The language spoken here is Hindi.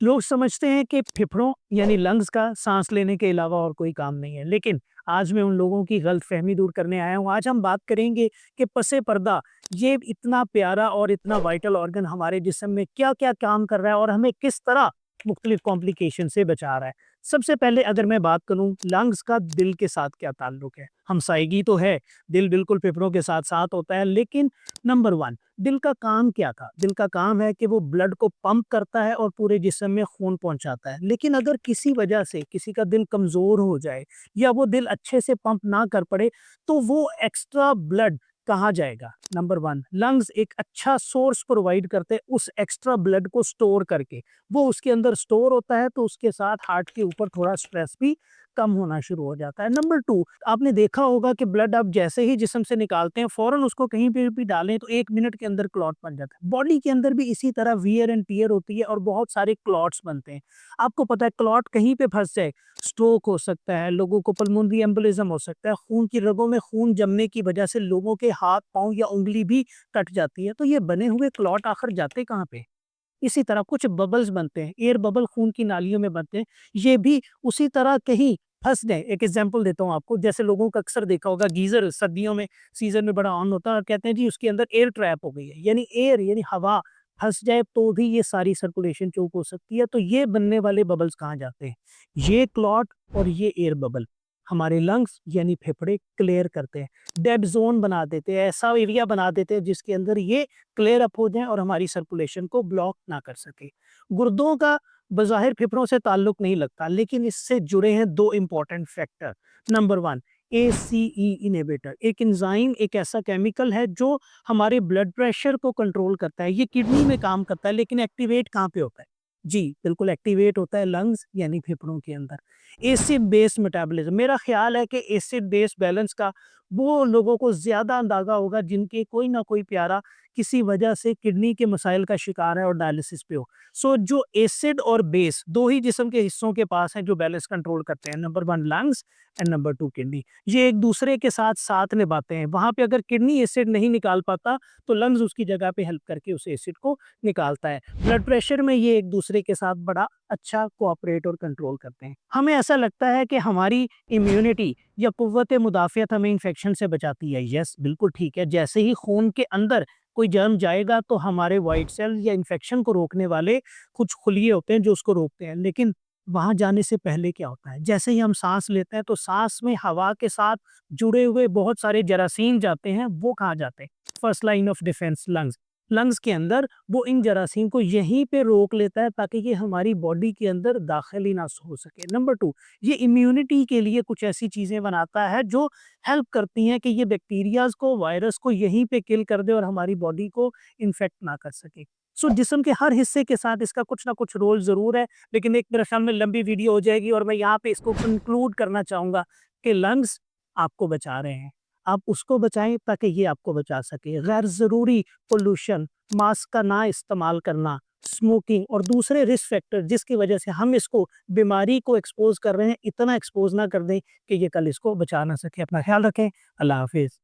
लोग समझते हैं कि फेफड़ों यानी लंग्स का सांस लेने के अलावा और कोई काम नहीं है, लेकिन आज मैं उन लोगों की गलतफहमी दूर करने आया हूँ। आज हम बात करेंगे कि पसे पर्दा ये इतना प्यारा और इतना वाइटल ऑर्गन हमारे जिस्म में क्या-क्या काम कर रहा है और हमें किस तरह मुख्तलिफ कॉम्प्लिकेशन से बचा रहा है। सबसे पहले अगर मैं बात करूँ लंग्स का दिल के साथ क्या ताल्लुक है? हमसायगी तो है, दिल बिल्कुल फेफड़ों के साथ-साथ होता है, लेकिन नंबर 1 दिल का काम क्या था? दिल का काम है कि वो ब्लड को पंप करता है और पूरे जिस्म में खून पहुँचाता है। लेकिन अगर किसी वजह से किसी का दिल कमज़ोर हो जाए या वो दिल अच्छे से पंप ना कर पड़े, तो वो एक्स्ट्रा ब्लड कहाँ जाएगा? नंबर 1 लंग्स एक अच्छा सोर्स प्रोवाइड करते हैं उस एक्स्ट्रा ब्लड को स्टोर करके। वो उसके अंदर स्टोर होता है तो उसके साथ हार्ट के ऊपर थोड़ा स्ट्रेस भी कम होना शुरू हो जाता है। नंबर 2 आपने देखा होगा कि ब्लड आप जैसे ही जिस्म से निकालते हैं, फ़ौरन उसको कहीं पे भी डालें तो 1 मिनट के अंदर क्लॉट बन जाता है। बॉडी के अंदर भी इसी तरह वियर एंड टियर होती है और बहुत सारे क्लॉट्स बनते हैं। आपको पता है क्लॉट कहीं पे फँस जाए, स्ट्रोक हो सकता है, लोगों को पल्मोनरी एम्बोलिज़्म हो सकता है, खून की रगों में खून जमने की वजह से लोगों के हाथ-पाँव या उँगली भी कट जाती है। तो ये बने हुए क्लॉट आखिर जाते कहाँ पे? इसी तरह कुछ बबल्स बनते हैं, एयर बबल खून की नालियों में बनते हैं, ये भी उसी तरह कहीं फँस जाएँ। एक एग्ज़ाम्पल देता हूँ आपको, जैसे लोगों का अक्सर देखा होगा गीज़र सर्दियों में सीज़न में बड़ा ऑन होता है और कहते हैं जी उसके अंदर एयर ट्रैप हो गई है, यानी एयर यानी हवा फँस जाए तो भी ये सारी सर्कुलेशन चोक हो सकती है, तो ये बनने वाले बबल्स कहाँ जाते हैं? ये क्लॉट और ये एयर बबल हमारे लंग्स यानी फेफड़े क्लियर करते हैं, डेड ज़ोन बना देते हैं, ऐसा एरिया बना देते हैं जिसके अंदर ये क्लियर अप हो जाएँ और हमारी सर्कुलेशन को ब्लॉक ना कर सके। गुर्दों का बज़ाहिर फेफड़ों से ताल्लुक नहीं लगता, लेकिन इससे जुड़े हैं 2 important factor. Number 1 ACE inhibitor एक एंजाइम एक ऐसा केमिकल है जो हमारे ब्लड प्रेशर को कंट्रोल करता है। ये किडनी में काम करता है लेकिन एक्टिवेट कहाँ पे होता है? जी, बिल्कुल एक्टिवेट होता है लंग्स यानी फेफड़ों के अंदर। एसिड बेस मेटाबॉलिज्म मेरा ख़्याल है कि एसिड बेस बैलेंस का वो लोगों को ज़्यादा अंदाज़ा होगा जिनके कोई ना कोई प्यारा किसी वजह से किडनी के मसाइल का शिकार है और डायलिसिस पे हो। सो जो एसिड और बेस 2 ही जिस्म के हिस्सों के पास हैं जो बैलेंस कंट्रोल करते हैं। Number 1 lungs and number 2 kidney. ये एक दूसरे के साथ साथ निभाते हैं। वहाँ पे अगर किडनी एसिड नहीं निकाल पाता तो लंग्स उसकी जगह पे हेल्प करके उस एसिड को निकालता है। ब्लड प्रेशर में ये एक दूसरे के साथ बड़ा अच्छा कोऑपरेट और कंट्रोल करते हैं। हमें ऐसा लगता है कि हमारी इम्यूनिटी या कुव्वत मुदाफ़ियत हमें इन्फेक्शन से बचाती है। यस, बिल्कुल ठीक है। जैसे ही खून के अंदर कोई जर्म जाएगा तो हमारे व्हाइट सेल या इन्फेक्शन को रोकने वाले कुछ खुलिये होते हैं जो उसको रोकते हैं। लेकिन वहाँ जाने से पहले क्या होता है? जैसे ही हम साँस लेते हैं तो साँस में हवा के साथ जुड़े हुए बहुत सारे जरासीम जाते हैं, वो कहाँ जाते हैं? First line of defence lungs. Lungs के अंदर वो इन जरासीम को यहीं पे रोक लेता है ताकि ये हमारी बॉडी के अंदर दाखिल ही ना हो सके। नंबर 2 ये इम्यूनिटी के लिए कुछ ऐसी चीज़ें बनाता है जो हेल्प करती हैं कि ये बैक्टीरियाज़ को, वायरस को यहीं पे किल कर दे और हमारी बॉडी को इन्फेक्ट ना कर सके। सो जिस्म के हर हिस्से के साथ इसका कुछ ना कुछ रोल ज़रूर है, लेकिन एक मेरे ख़्याल में लंबी वीडियो हो जाएगी और मैं यहाँ पे इसको कंक्लूड करना चाहूँगा कि लंग्स आपको बचा रहे हैं। आप उसको बचाएँ ताकि ये आपको बचा सके। गैर ज़रूरी पॉल्यूशन, मास्क का ना इस्तेमाल करना, स्मोकिंग और दूसरे रिस्क फैक्टर जिसकी वजह से हम इसको बीमारी को एक्सपोज़ कर रहे हैं, इतना एक्सपोज़ ना कर दें कि ये कल इसको बचा ना सके। अपना ख़्याल रखें। अल्लाह हाफ़िज़।